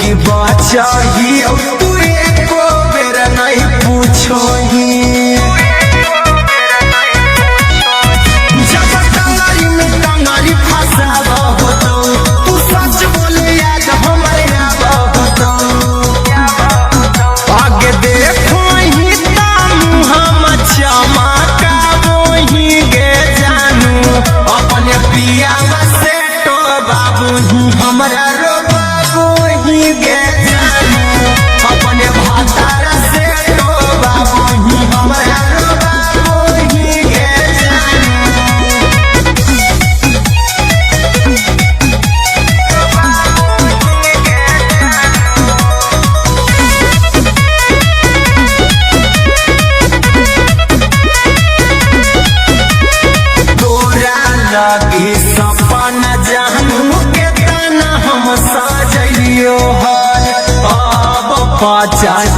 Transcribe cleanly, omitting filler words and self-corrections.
चाहिए तू एको बेर नहीं पूछो ही जब टंगारी में टंगारी फंसाव हो तो तू सच बोले याद हमारे आव हो तो आगे देखो ही तामू हम चमकावो ही गे जानू अपने पिया से तो बाबू ही हमारा रो बाबू ही गे अपने भातारा से तो बाबू ही हमारा रो बाबू ही गे तोरा लगी सपना जानू के तना हम सजलियो है अब 50